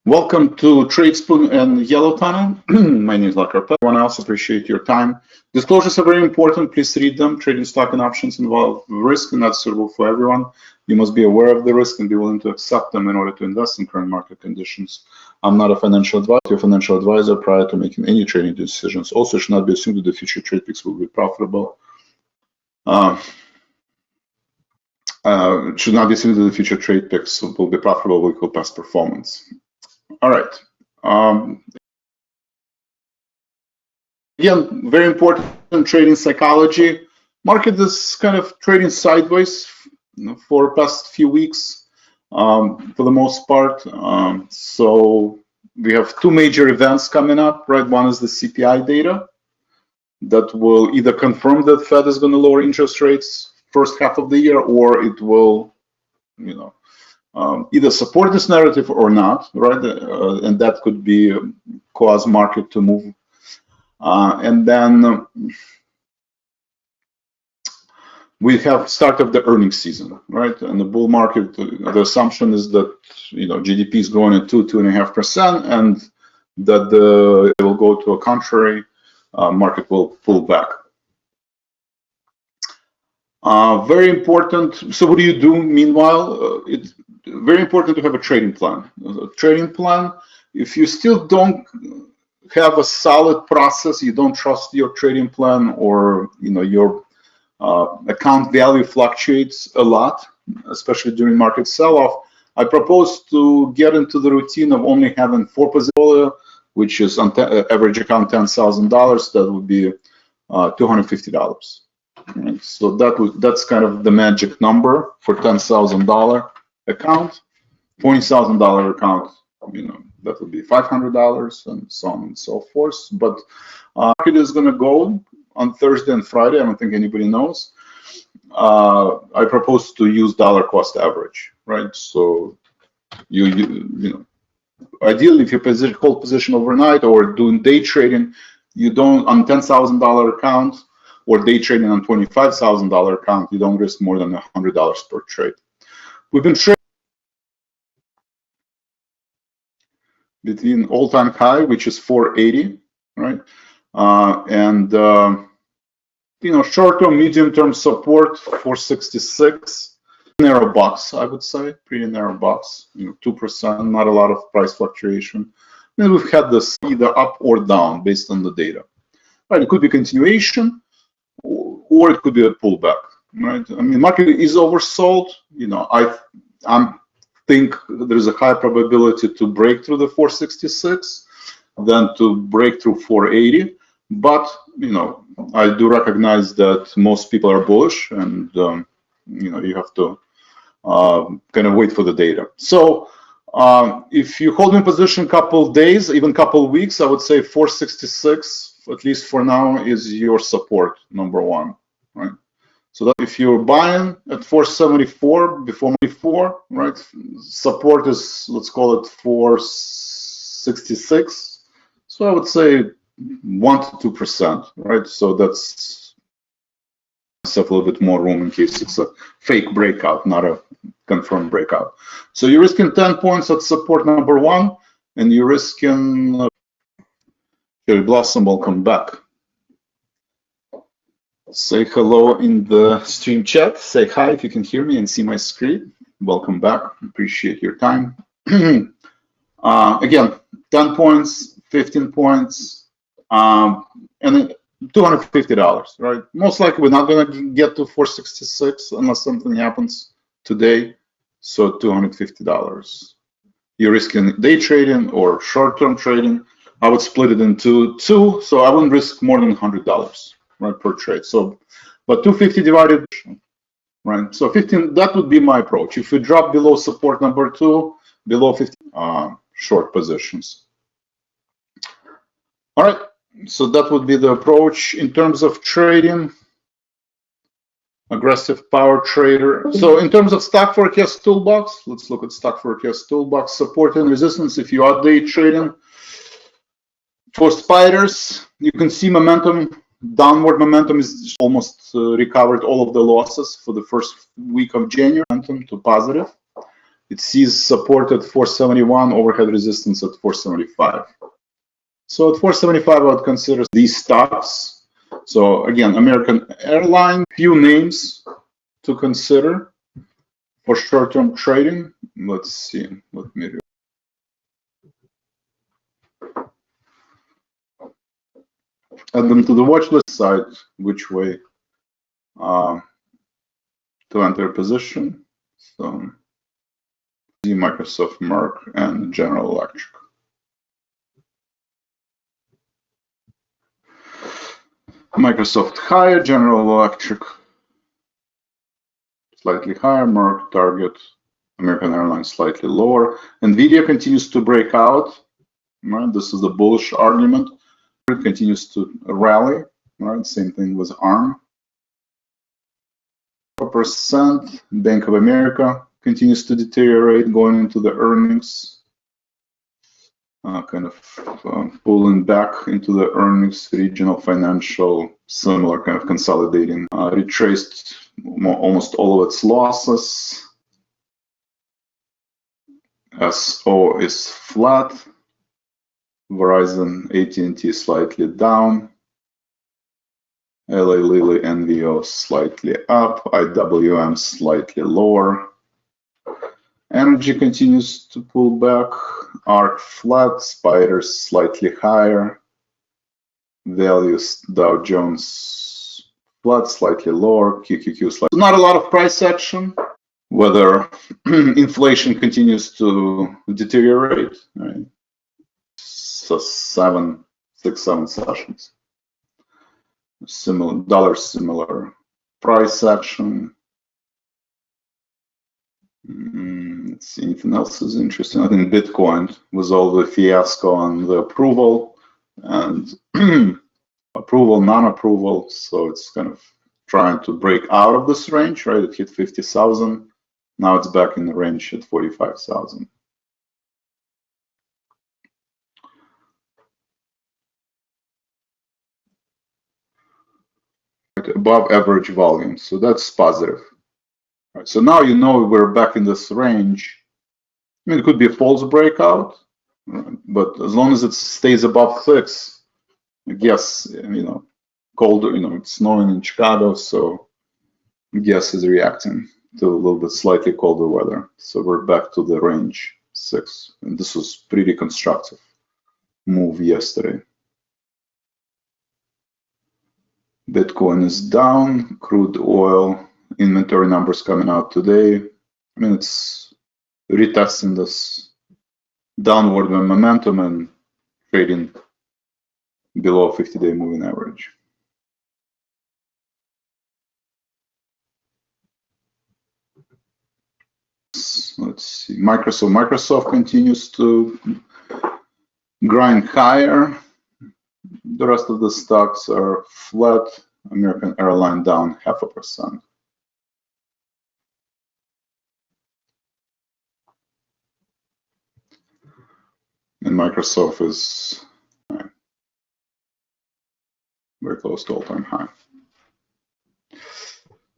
Welcome to Tradespoon and Yellow Tunnel. My name is Vlad Karpel. Everyone else, appreciate your time. Disclosures are very important. Please read them. Trading stock and options involve risk and not suitable for everyone. You must be aware of the risk and be willing to accept them in order to invest in current market conditions. I'm not a financial advisor. Your financial advisor prior to making any trading decisions. Also, it should not be assumed that the future trade picks will be profitable. Should not be assumed that the future trade picks will be profitable with equal past performance. All right. Again, very important trading psychology. Market is kind of trading sideways for the past few weeks for the most part. So we have two major events coming up, right? One is the CPI data that will either confirm that Fed is going to lower interest rates first half of the year, or it will, either support this narrative or not, right? And that could be cause market to move. And then we have start of the earnings season, right? And the bull market, the assumption is that GDP is growing at 2.5%, and that it will go to a contrary, market will pull back. Very important. So what do you do meanwhile? It's very important to have a trading plan. A trading plan, if you still don't have a solid process, you don't trust your trading plan, or your account value fluctuates a lot, especially during market sell-off, I propose to get into the routine of only having 4 positions, which is on average account $10,000. That would be $250. Right? So that's kind of the magic number for $10,000 account. $20,000 account, that would be $500, and so on and so forth. But market is going to go on Thursday and Friday. I don't think anybody knows. I propose to use dollar cost average, right? So you ideally, if you hold position overnight or doing day trading, you don't, on $10,000 account or day trading on $25,000 account, you don't risk more than $100 per trade. We've been trading between all-time high, which is 480, right? And short-term, medium-term support 466. Narrow box, I would say, pretty narrow box. 2%, not a lot of price fluctuation. And we've had this either up or down based on the data. Right? It could be continuation, or it could be a pullback. Right? I mean, market is oversold. I think there's a high probability to break through the 466 than to break through 480. But I do recognize that most people are bullish, and you have to kind of wait for the data. So if you hold in position a couple days, even couple weeks, I would say 466, at least for now, is your support number one, right? So that if you're buying at 474 before, right, support is, let's call it 466. So I would say 1 to 2%, right? So that's a little bit more room in case it's a fake breakout, not a confirmed breakout. So you're risking 10 points at support number one, and you're risking. Cherry Blossom, welcome back. Say hello in the stream chat. Say hi if you can hear me and see my screen. Welcome back. Appreciate your time. Again, 10 points, 15 points, and $250, right? Most likely we're not going to get to 466 unless something happens today. So $250. You're risking day trading or short-term trading. I would split it into two, so I wouldn't risk more than $100, right, per trade. So, but 250 divided, right? So 15, that would be my approach. If we drop below support number 2, below 50, short positions. All right, so that would be the approach in terms of trading. Aggressive power trader. So in terms of stock forecast toolbox, let's look at stock forecast toolbox. Support and resistance. If you are day trading, for spiders, you can see momentum. Downward momentum is almost recovered all of the losses for the first week of January. Momentum to positive. it sees support at 471, overhead resistance at 475. So at 475, I would consider these stocks. So again, American Airlines, few names to consider for short-term trading. Let's see. Let me add them to the watch list side, which way to enter a position. So Microsoft, Merck, and General Electric. Microsoft higher, General Electric slightly higher, Merck, Target, American Airlines slightly lower. NVIDIA continues to break out. Right? This is the bullish argument. It continues to rally. Right? Same thing with ARM. 4%. Bank of America continues to deteriorate going into the earnings. Kind of pulling back into the earnings. Regional Financial, similar kind of consolidating. Retraced almost all of its losses. SO is flat. Verizon, AT&T slightly down. LA Lilly, NVO slightly up. IWM slightly lower. Energy continues to pull back. ARC flat. Spiders slightly higher. Values Dow Jones flat, slightly lower. QQQ slightly. Not a lot of price action. Whether inflation continues to deteriorate. Right? So 6, 7 sessions. Similar price action. Let's see, anything else is interesting. I think Bitcoin was all the fiasco on the approval and approval, non-approval. So it's kind of trying to break out of this range, right? It hit 50,000. Now it's back in the range at 45,000. Above average volume, so that's positive. Right, so now you know we're back in this range. I mean, it could be a false breakout, right? But as long as it stays above 6, I guess, colder, it's snowing in Chicago, so I guess is reacting to a little bit slightly colder weather. So we're back to the range 6, and this was pretty constructive move yesterday. Bitcoin is down, crude oil inventory numbers coming out today. I mean, it's retesting this downward momentum and trading below 50-day moving average. Let's see, Microsoft continues to grind higher. The rest of the stocks are flat. American Airlines down 0.5%. And Microsoft is very close to all-time high.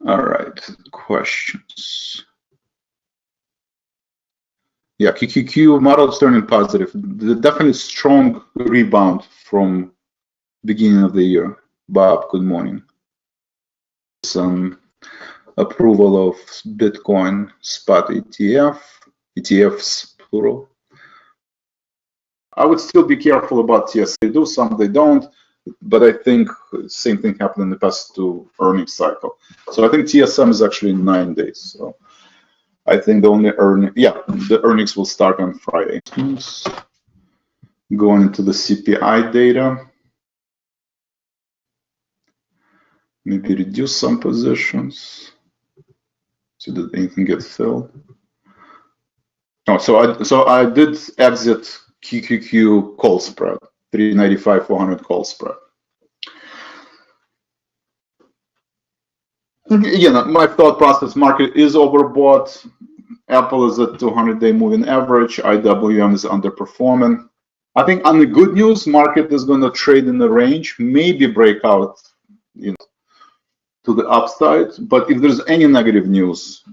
All right, questions. Yeah, QQQ model is turning positive. Definitely strong rebound from beginning of the year. Bob, good morning. Some approval of Bitcoin spot ETF, ETFs plural. I would still be careful about TSA. They do some, they don't, but I think same thing happened in the past 2 earnings cycle. So I think TSM is actually 9 days. So I think the only the earnings will start on Friday. Going into the CPI data. Maybe reduce some positions. So did anything get filled? Oh, so I did exit QQQ call spread, 395 400 call spread. Again, my thought process: market is overbought. Apple is at 200-day moving average. IWM is underperforming. I think on the good news, market is going to trade in the range, maybe break out, to the upside. But if there's any negative news,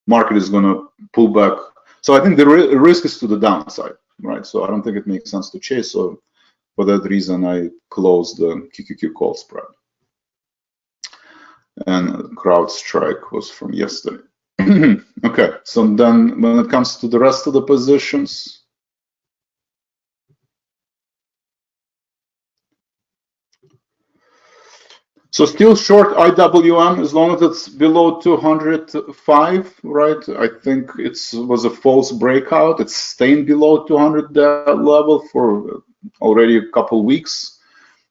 market is going to pull back. So I think the risk is to the downside, right? So I don't think it makes sense to chase. So for that reason, I closed the QQQ call spread. And CrowdStrike was from yesterday. Okay, so then when it comes to the rest of the positions, so still short IWM as long as it's below 205, right? I think it was a false breakout. It's staying below 200 level for already a couple weeks.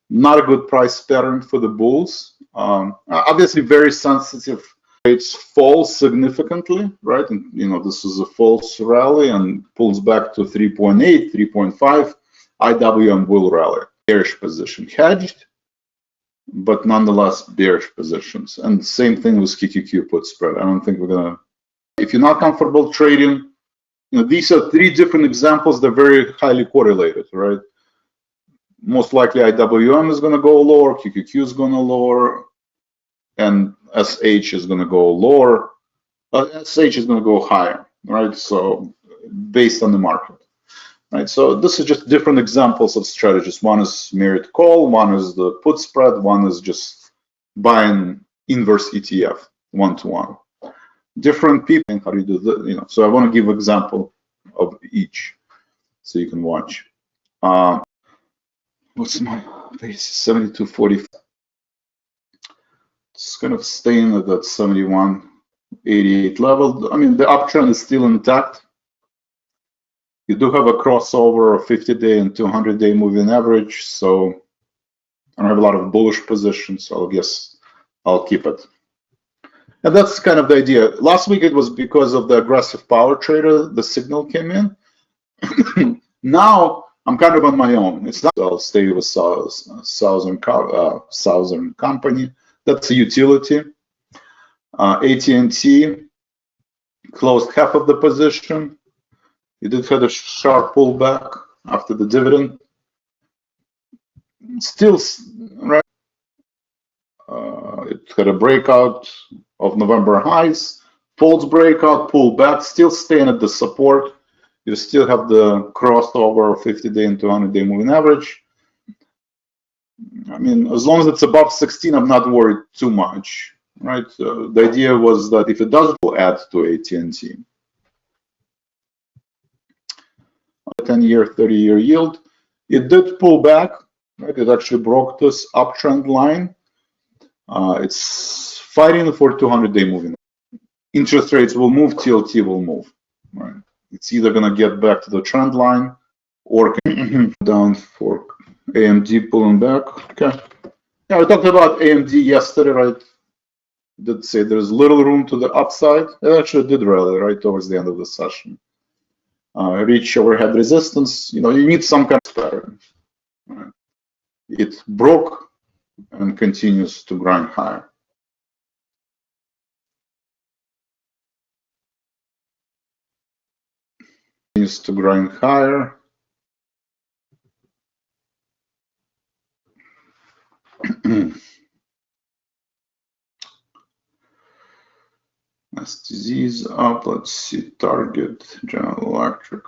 Not a good price pattern for the bulls. Obviously very sensitive. Rates fall significantly, right? And this is a false rally and pulls back to 3.8, 3.5. IWM will rally. Bearish position, hedged, but nonetheless bearish positions. And same thing with QQQ put spread. I don't think we're gonna. If you're not comfortable trading, these are three different examples. They're very highly correlated, right? Most likely IWM is going to go lower, QQQ is going to lower, and SH is going to go lower. SH is going to go higher, right? So based on the market, right? So this is just different examples of strategies. One is merit call, one is the put spread, one is just buying inverse ETF one-to-one. Different people, how do you do that? So I want to give example of each so you can watch. What's my base? 72.45. It's kind of staying at that 71.88 level. I mean, the uptrend is still intact. You do have a crossover of 50-day and 200-day moving average, so I don't have a lot of bullish positions, so I guess I'll keep it. And that's kind of the idea. Last week it was because of the aggressive power trader, the signal came in. Now I'm kind of on my own. It's not. I'll stay with Southern Company. That's a utility. AT&T closed half of the position. It did have a sharp pullback after the dividend. Still, right? It had a breakout of November highs. False breakout, pullback. Still staying at the support. You still have the crossover of 50-day and 200-day moving average. I mean, as long as it's above 16, I'm not worried too much, right? The idea was that if it does, we'll add to AT&T. 10-year, 30-year yield. It did pull back, right? It actually broke this uptrend line. It's fighting for 200-day moving. Interest rates will move, TLT will move, right? It's either going to get back to the trend line or down for AMD pulling back. Okay. Yeah, I talked about AMD yesterday, right? Did say there's little room to the upside. It actually did rally right towards the end of the session. Reach overhead resistance. You need some kind of pattern. Right? It broke and continues to grind higher. Continues to grind higher. STZ's up. Let's see. Target, General Electric.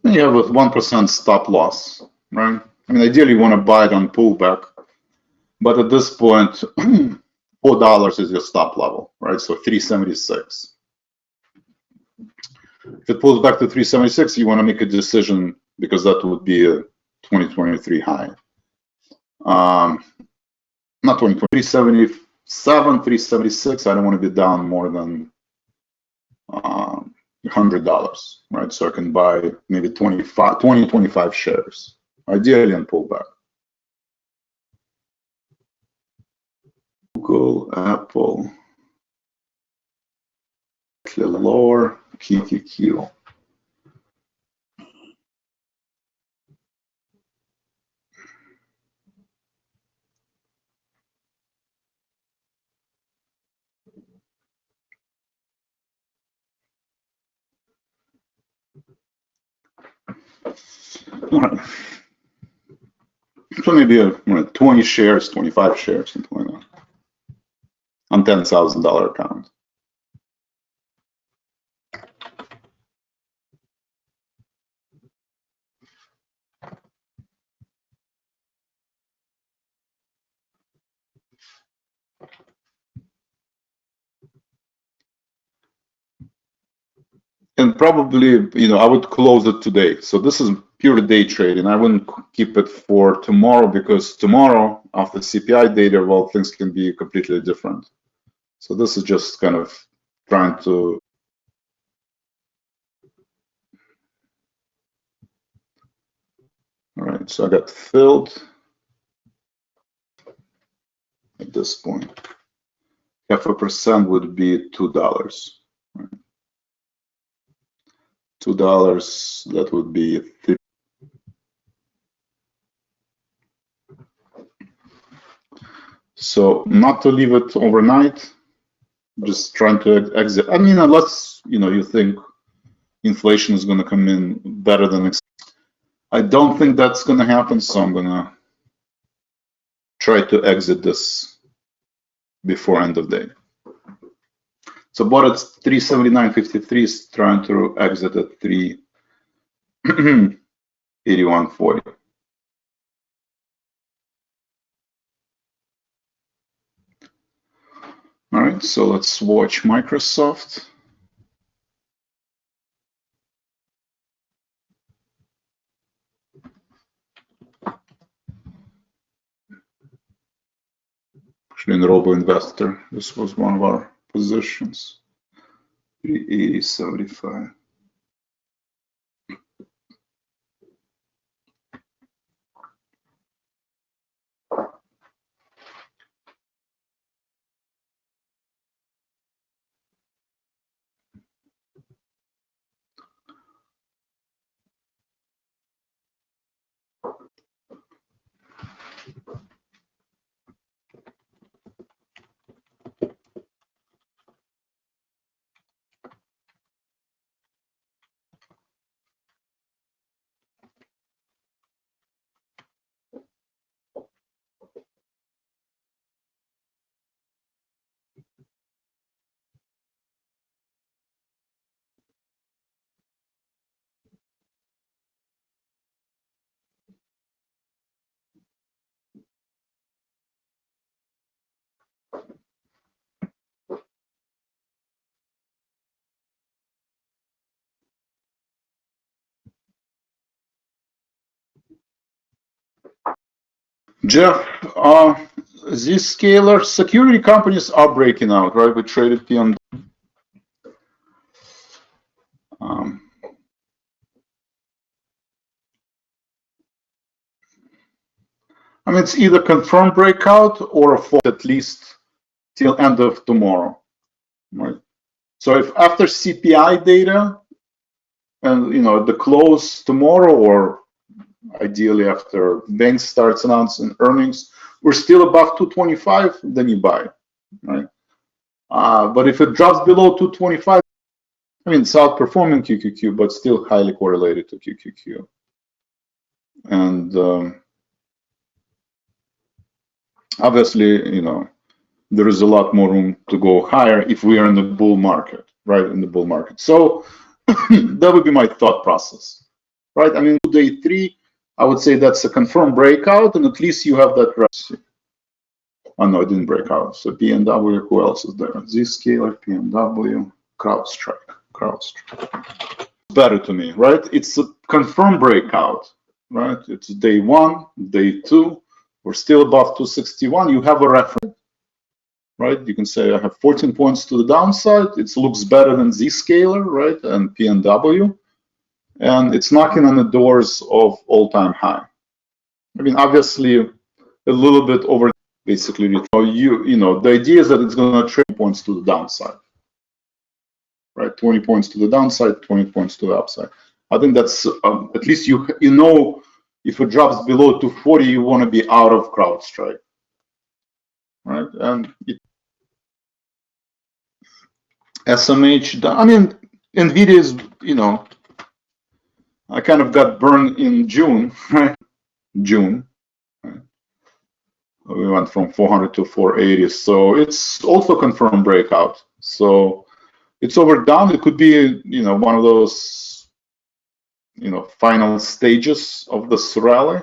Then you have a 1% stop loss, right? I mean, ideally you want to buy it on pullback, but at this point, $4 is your stop level, right? So 376. If it pulls back to 376, you want to make a decision because that would be a 2023 high. Not 2020, 377, 376. I don't want to be down more than $100, right? So I can buy maybe 25 shares, ideally on pullback. Google, Apple, lower, QQQ. Right. So maybe 20 shares, 25 shares, something like that, on $10,000 account. And probably, I would close it today. So this is pure day trading. I wouldn't keep it for tomorrow, because tomorrow, after CPI data, well, things can be completely different. So this is just kind of trying to. All right, so I got filled at this point. 0.5% would be $2. Right? $2, that would be 50. So not to leave it overnight, just trying to exit. I mean, unless you think inflation is going to come in better than expected. I don't think that's going to happen, so I'm going to try to exit this before end of day. So bought at 379.53, is trying to exit at 381.40. All right, so let's watch Microsoft. Actually, in Robo Investor, this was one of our positions. 380.75. Jeff, Zscaler security companies are breaking out, right? We traded PM. I mean, it's either confirmed breakout or a fall at least till end of tomorrow, right? So if after CPI data and the close tomorrow, or ideally after banks starts announcing earnings, we're still above 225, then you buy, right? But if it drops below 225, I mean, it's outperforming QQQ, but still highly correlated to QQQ. And obviously, there is a lot more room to go higher if we are in the bull market, right? In the bull market. So that would be my thought process, right? I mean, day 3, I would say that's a confirmed breakout, and at least you have that rest. Oh no, it didn't break out. So PNW, who else is there? Zscaler, PNW, CrowdStrike. Better to me, right? It's a confirmed breakout, right? It's day 1, day 2. We're still above 261. You have a reference, right? You can say I have 14 points to the downside. It looks better than Zscaler, right? And PNW. And it's knocking on the doors of all-time high. I mean, obviously, a little bit over. Basically, the idea is that it's going to trade points to the downside, right? 20 points to the downside, 20 points to the upside. I think that's at least if it drops below 240, you want to be out of CrowdStrike, right? And SMH, I mean, NVIDIA is, I kind of got burned in June, right? June. Right? We went from 400 to 480, so it's also confirmed breakout. So it's overdone. It could be, one of those, final stages of this rally.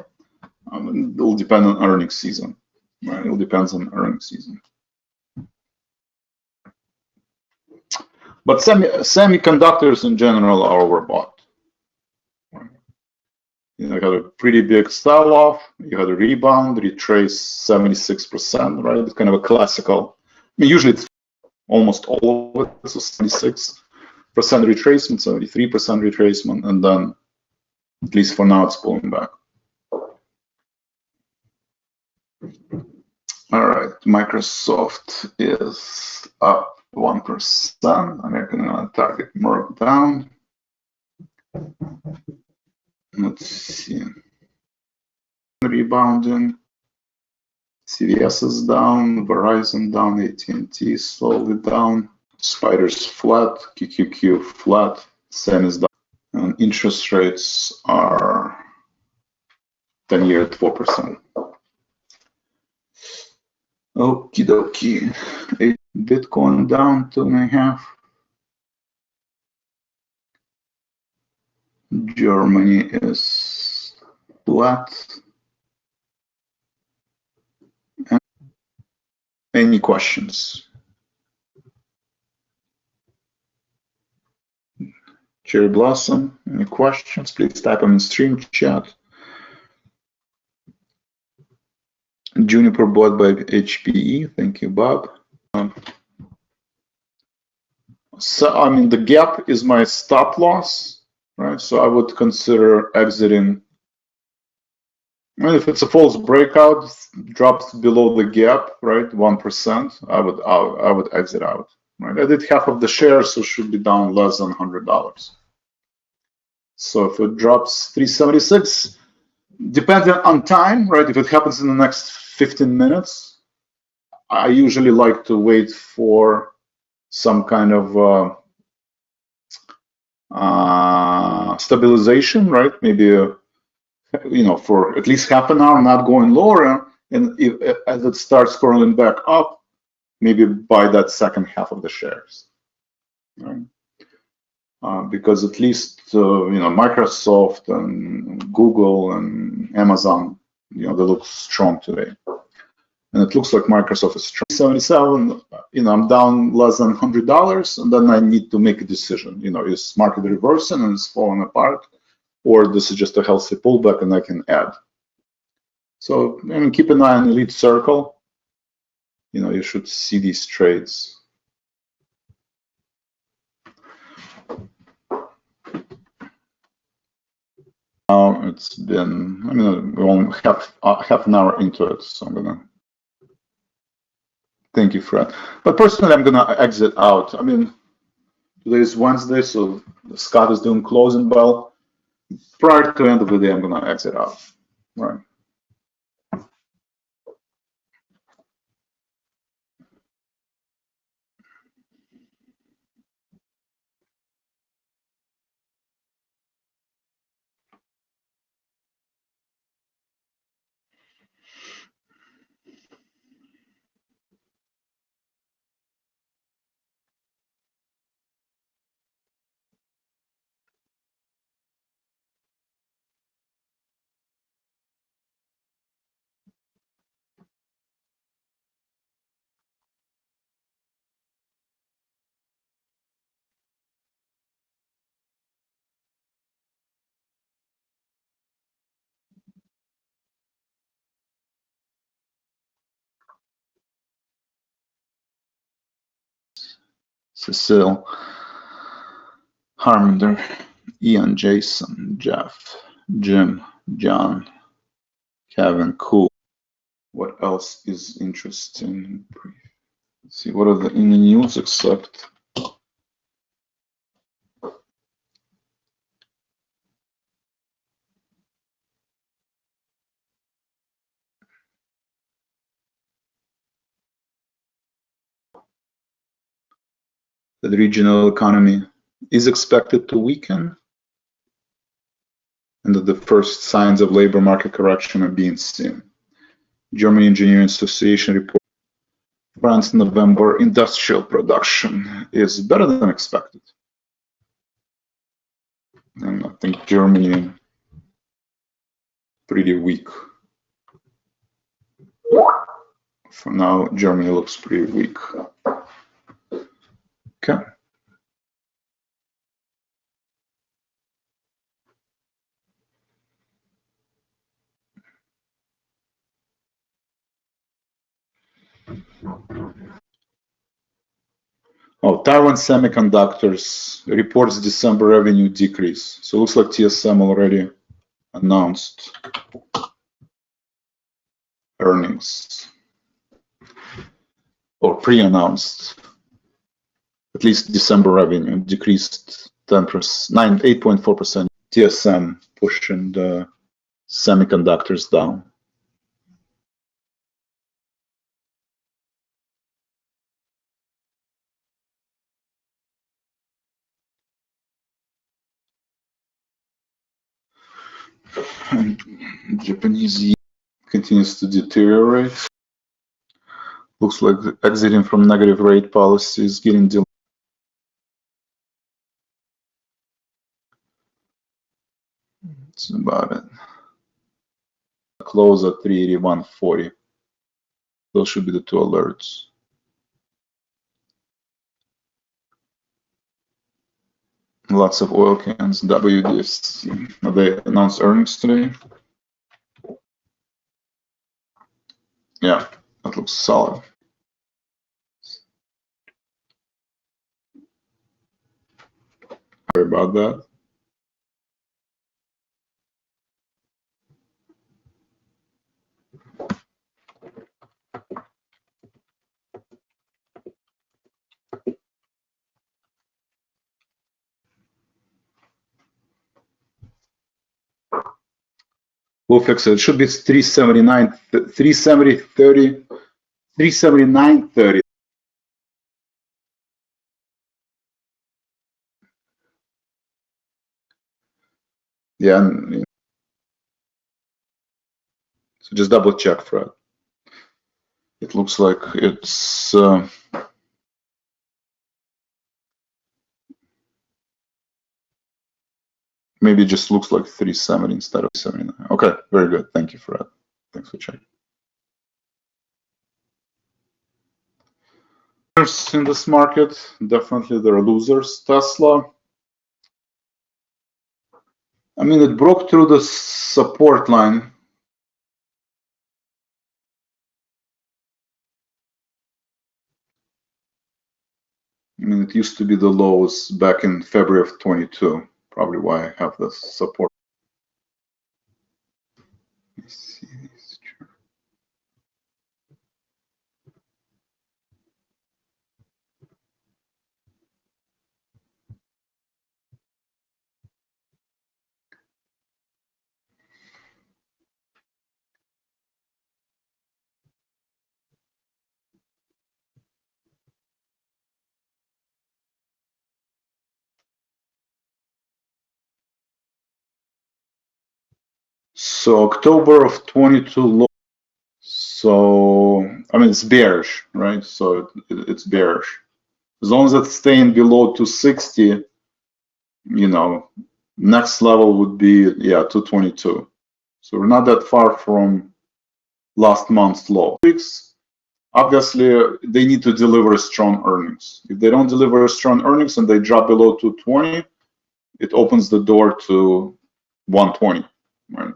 It will depend on earnings season. Right? It will depend on earnings season. But semiconductors in general are overbought. You had a pretty big sell-off. You had a rebound, retrace 76%, right? It's kind of a classical. Usually it's almost all of it, so 76% retracement, 73% retracement, and then, at least for now, it's pulling back. All right, Microsoft is up 1%. American target more down. Let's see. Rebounding. CVS is down. Verizon down. AT&T slowly down. Spiders flat. QQQ flat. SEM is down. And interest rates are 10-year at 4%. Okie dokie. Bitcoin down 2.5. Germany is flat. Any questions? Cherry Blossom, any questions? Please type them in stream chat. Juniper bought by HPE. Thank you, Bob. So, the gap is my stop loss, right? So I would consider exiting. If it's a false breakout, drops below the gap, right, 1%, I would exit out. Right? I did half of the shares, so it should be down less than $100. So if it drops 376, depending on time, right? If it happens in the next 15 minutes, I usually like to wait for some kind of stabilization, right? Maybe for at least half an hour, not going lower, and as it starts curling back up, maybe buy that second half of the shares, right? Because at least Microsoft and Google and Amazon, they look strong today, and it looks like Microsoft is strong. 77, I'm down less than $100, and then I need to make a decision. Is market reversing and it's falling apart, or this is just a healthy pullback and I can add. So keep an eye on Elite Circle. You should see these trades. Now it's been, we're only half an hour into it, so I'm gonna. Thank you, Fred. But personally, I'm gonna exit out. Today is Wednesday, so Scott is doing closing bell. Prior to the end of the day, I'm gonna exit out. Right. Cecile, Harminder, Ian, Jason, Jeff, Jim, John, Kevin, cool. What else is interesting? Let's see, what are in the news except the regional economy is expected to weaken. and that the first signs of labor market correction are being seen. German Engineering Association report France November industrial production is better than expected. And I think Germany pretty weak. For now, Germany looks pretty weak. Okay. Oh, Taiwan Semiconductors reports December revenue decrease. So it looks like TSM already announced earnings, or pre-announced. At least December revenue decreased 8.4%. TSM pushing the semiconductors down. And Japanese yen continues to deteriorate. Looks like exiting from negative rate policy is getting delayed. That's about it. Close at 381.40. Those should be the two alerts. Lots of oil cans. WDFC. Have they announced earnings today? Yeah, that looks solid. Sorry about that. We'll fix it. It should be 379, 370, 30, 379.30. Yeah. So just double check, Fred. It looks like it's maybe it just looks like 370 instead of 79. Okay, very good. Thank you, Fred. Thanks for checking. In this market, definitely there are losers. Tesla, I mean, it broke through the support line. I mean, it used to be the lows back in February of 22, probably why I have this support. Let's see this chart. So October of 22 low. So I mean, it's bearish, right? So it's bearish. As long as it's staying below 260, you know, next level would be, yeah, 222. So we're not that far from last month's low. Obviously, they need to deliver strong earnings. If they don't deliver strong earnings and they drop below 220, it opens the door to 120, right?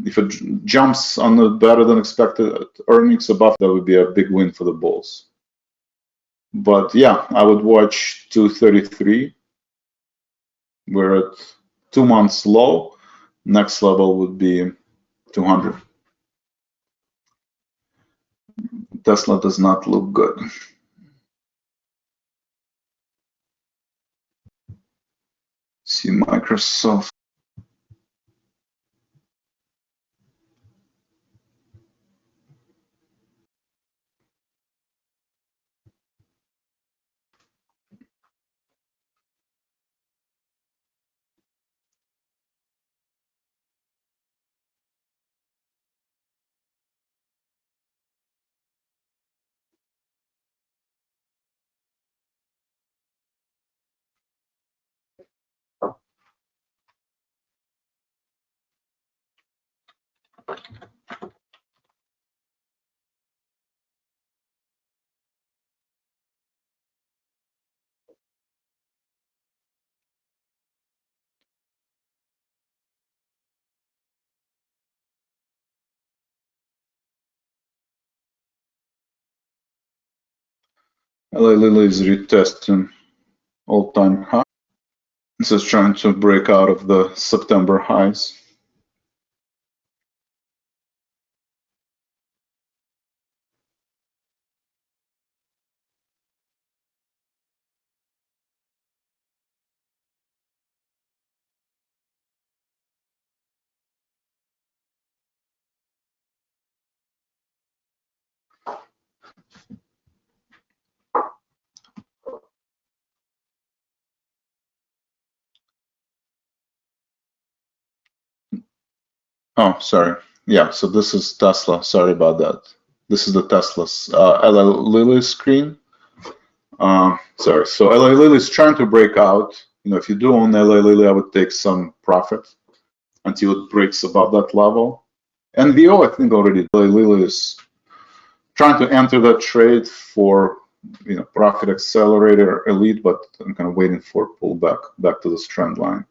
If it jumps on the better than expected earnings above, that would be a big win for the bulls. But yeah, I would watch 233. We're at 2 months low. Next level would be 200. Tesla does not look good. See Microsoft. LA Lilly is retesting all-time high. This is trying to break out of the September highs. Oh, sorry. Yeah, so this is Tesla. Sorry about that. This is the Tesla's LA Lilly screen. Sorry. So LA Lilly is trying to break out. You know, if you do own LA Lilly, I would take some profit until it breaks above that level. NVO, I think already LA Lilly is trying to enter that trade for, you know, profit accelerator elite, but I'm kind of waiting for pullback back to this trend line.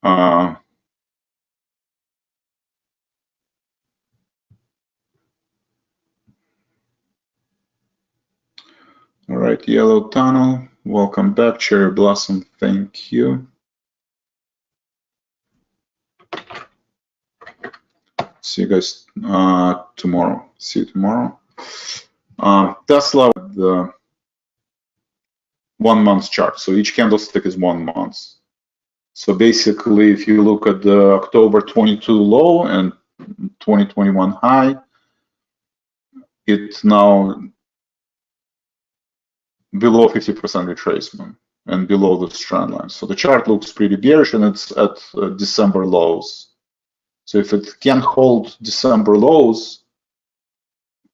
All right, Yellow Tunnel, welcome back. Cherry Blossom, thank you. See you guys tomorrow. See you tomorrow. Tesla, the 1 month chart. So each candlestick is 1 month. So basically, if you look at the October 22 low and 2021 high, it's now below 50% retracement and below the trend line. So the chart looks pretty bearish, and it's at December lows. So if it can hold December lows,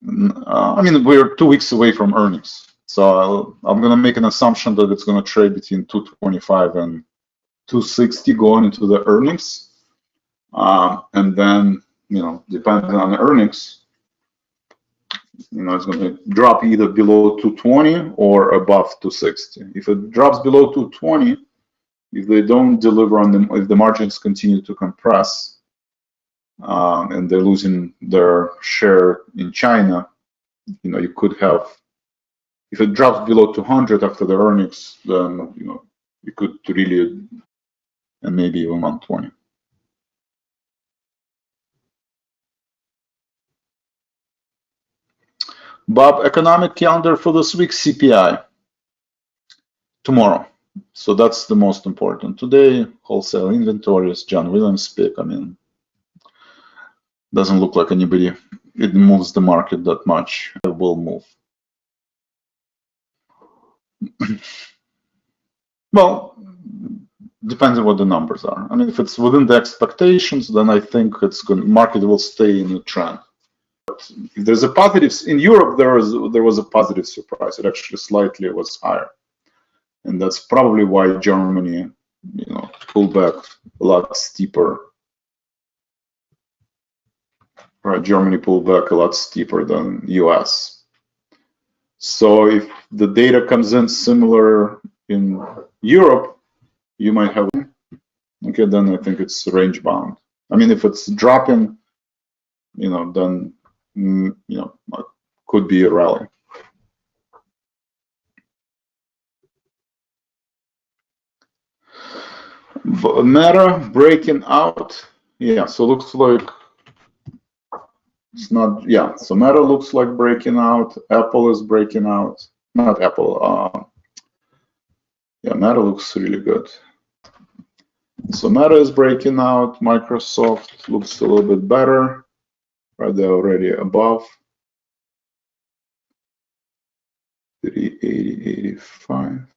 I mean, we're 2 weeks away from earnings. So I'm going to make an assumption that it's going to trade between 225 and 260 going into the earnings. And then, you know, depending on the earnings, you know, it's going to drop either below 220 or above 260. If it drops below 220, if they don't deliver on them, if the margins continue to compress, and they're losing their share in China, you know, you could have, if it drops below 200 after the earnings, then, you know, you could really, and maybe even 120. Bob, economic calendar for this week, CPI tomorrow. So that's the most important. Today, wholesale inventories, John Williams pick. I mean, doesn't look like anybody, it moves the market that much. It will move. Well, depends on what the numbers are. I mean, if it's within the expectations, then I think it's going. Market will stay in a trend. But if there's a positive in Europe, there was a positive surprise. It actually slightly was higher, and that's probably why Germany, you know, pulled back a lot steeper. Right, Germany pulled back a lot steeper than US. So if the data comes in similar in Europe, you might have, okay, then I think it's range bound. I mean, if it's dropping, you know, then, you know, could be a rally. Meta breaking out. Yeah, so looks like it's not, yeah, so Meta looks like breaking out. Apple is breaking out. Not Apple. Yeah, Meta looks really good. So Meta is breaking out. Microsoft looks a little bit better. Right, they're already above 380, 85.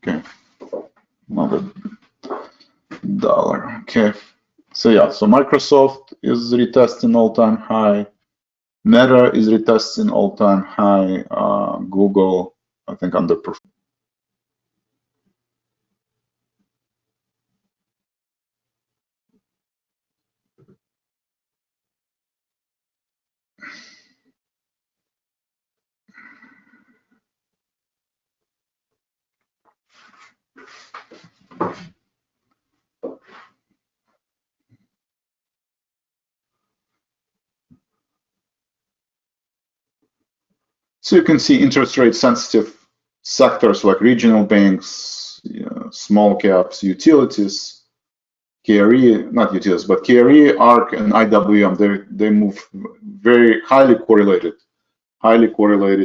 Okay, another dollar. Okay, so yeah, so Microsoft is retesting all-time high. Meta is retesting all-time high. Google, I think, underperformed. So you can see interest rate sensitive sectors like regional banks, small caps, utilities, KRE, not utilities, but KRE, ARC, and IWM, they move very highly correlated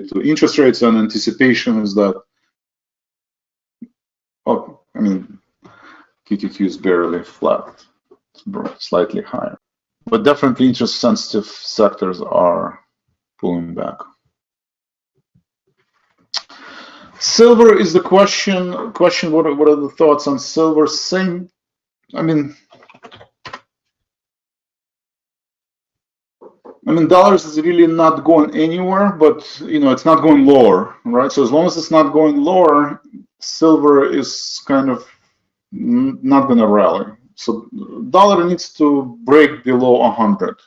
to interest rates, and anticipation is that, oh, I mean, QQQ is barely flat, it's slightly higher. But definitely interest sensitive sectors are pulling back. Silver is the question. What are the thoughts on silver? Same. I mean, dollars is really not going anywhere, but it's not going lower, right? So as long as it's not going lower, silver is kind of not going to rally. So dollar needs to break below 100,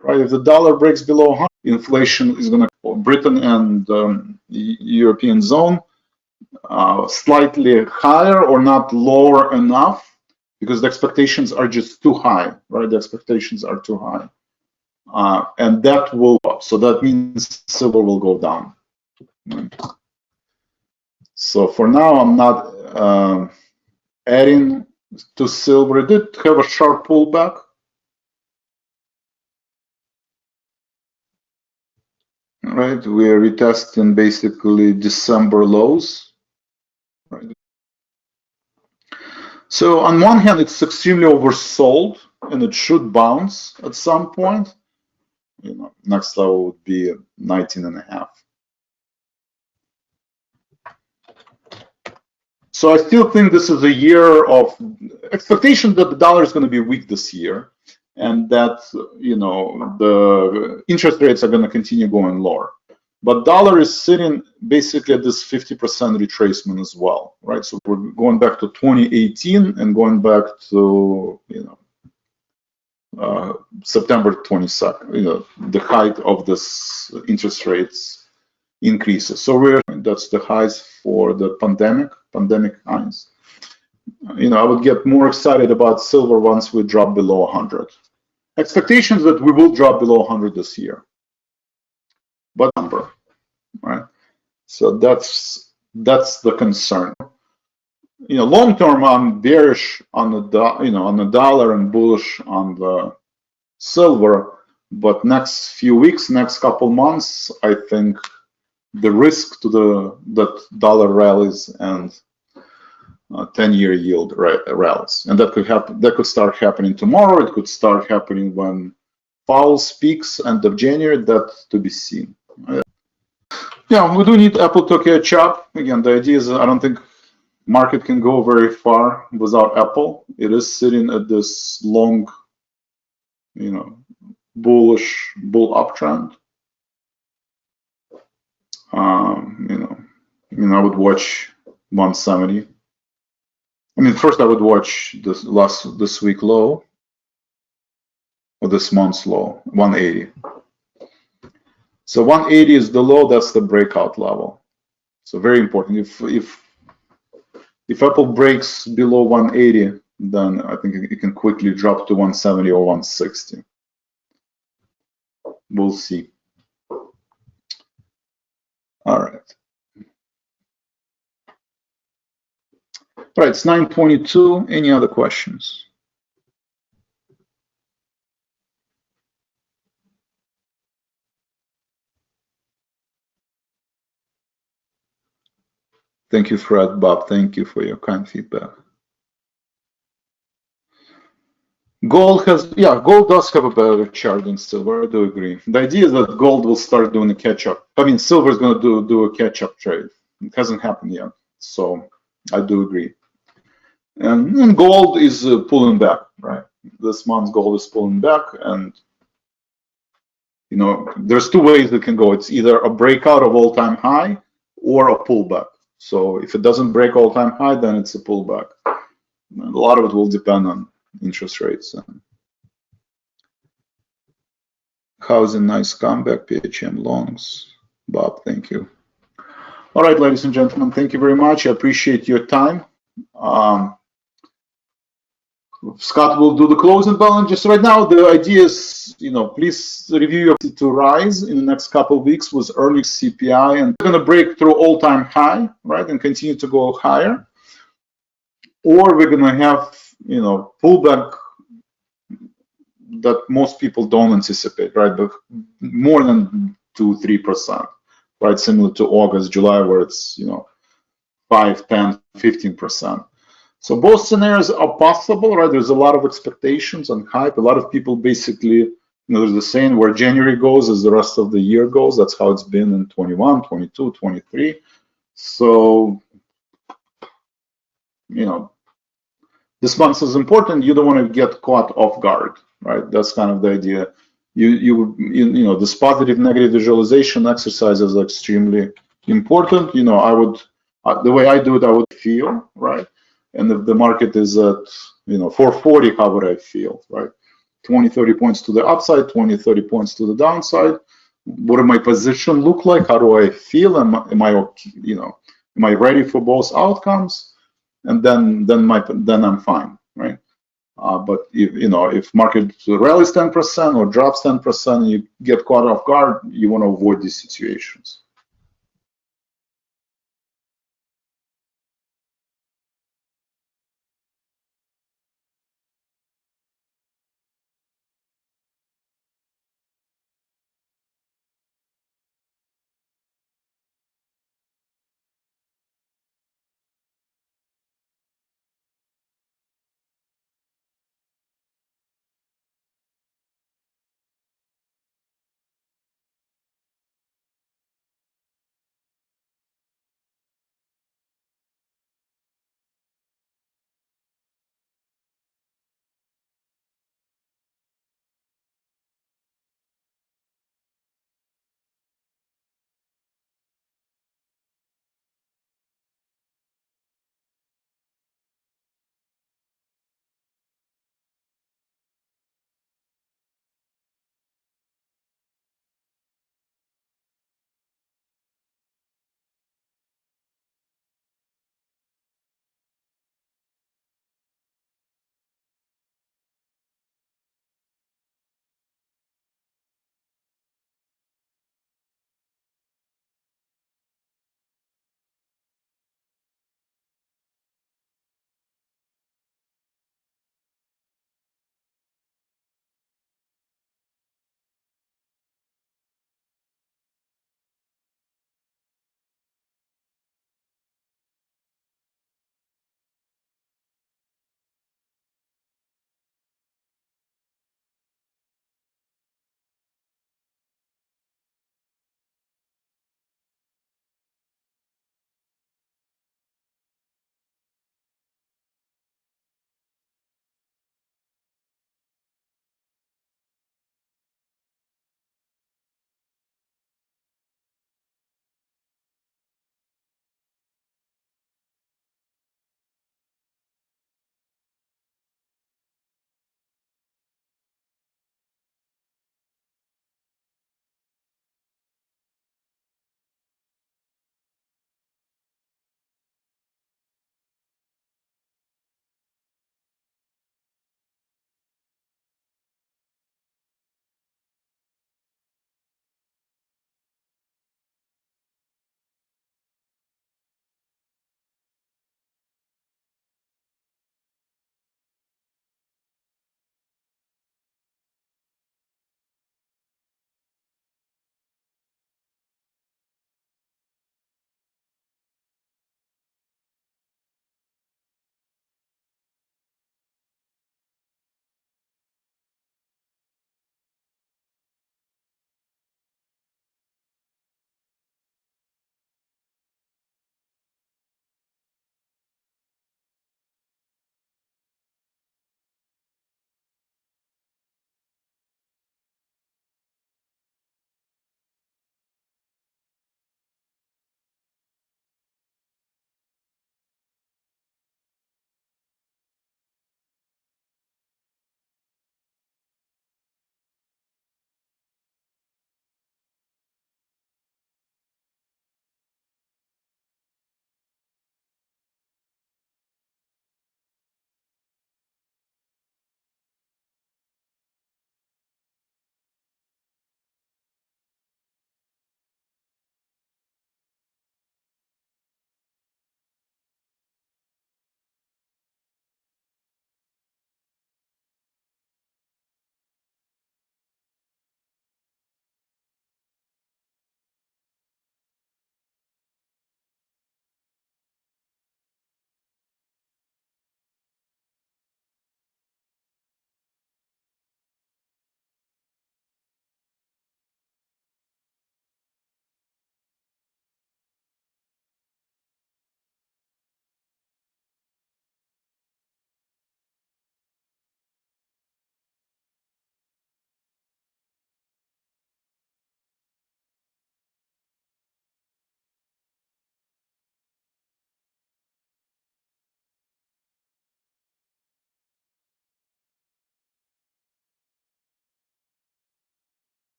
right? If the dollar breaks below 100, inflation is going to Britain and European zone slightly higher or not lower enough, because the expectations are just too high, right? The expectations are too high. And that will, so that means silver will go down. So for now, I'm not adding to silver. It did have a sharp pullback. Right, we're retesting basically December lows. Right. So on one hand, it's extremely oversold, and it should bounce at some point. Next level would be 19.5. So I still think this is a year of expectation that the dollar is going to be weak this year, and that the interest rates are going to continue going lower. But dollar is sitting basically at this 50% retracement as well, right? So we're going back to 2018 and going back to September 22nd, the height of this interest rates increases. So that's the highs for the pandemic highs. I would get more excited about silver once we drop below 100. Expectations that we will drop below 100 this year, but number, right? So that's the concern. Long term, I'm bearish on the dollar and bullish on the silver. But next few weeks, next couple months, I think the risk to that dollar rallies and 10-year yield rallies, and that could happen. That could start happening tomorrow. It could start happening when Powell speaks end of January. That to be seen. Yeah, we do need Apple to catch up. Again, the idea is I don't think market can go very far without Apple. It is sitting at this long, bullish bull uptrend. I would watch 170. First I would watch this week low, or this month's low, 180. So 180 is the low. That's the breakout level. So very important. If Apple breaks below 180, then I think it can quickly drop to 170 or 160. We'll see. All right. All right, it's 9:22. Any other questions? Thank you, Fred. Bob, thank you for your kind feedback. Gold does have a better chart than silver. I do agree. The idea is that gold will start doing a catch-up. Silver is going to do a catch-up trade. It hasn't happened yet, so I do agree. And gold is pulling back, right? This month, gold is pulling back, and there's two ways it can go. It's either a breakout of all-time high or a pullback. So if it doesn't break all-time high, then it's a pullback. A lot of it will depend on interest rates. Housing, nice comeback. PHM longs. Bob, thank you. All right, ladies and gentlemen, thank you very much. I appreciate your time. Scott will do the closing balance. Just right now, the idea is, please review your to rise in the next couple of weeks with early CPI, and we're going to break through all-time high, right, and continue to go higher, or we're going to have, pullback that most people don't anticipate, right, but more than 2-3%, right, similar to August, July, where it's 5, 10, 15%. So both scenarios are possible, right? There's a lot of expectations and hype. A lot of people basically, there's the saying where January goes as the rest of the year goes. That's how it's been in 21, 22, 23. So, this month is important. You don't want to get caught off guard, right? That's kind of the idea. This positive negative visualization exercise is extremely important. The way I do it, I would feel, right? And if the market is at 440, how would I feel, right? 20, 30 points to the upside, 20, 30 points to the downside. What does my position look like? How do I feel? Am I ready for both outcomes? And then I'm fine, right? But if market rallies 10% or drops 10%, you get caught off guard, you want to avoid these situations.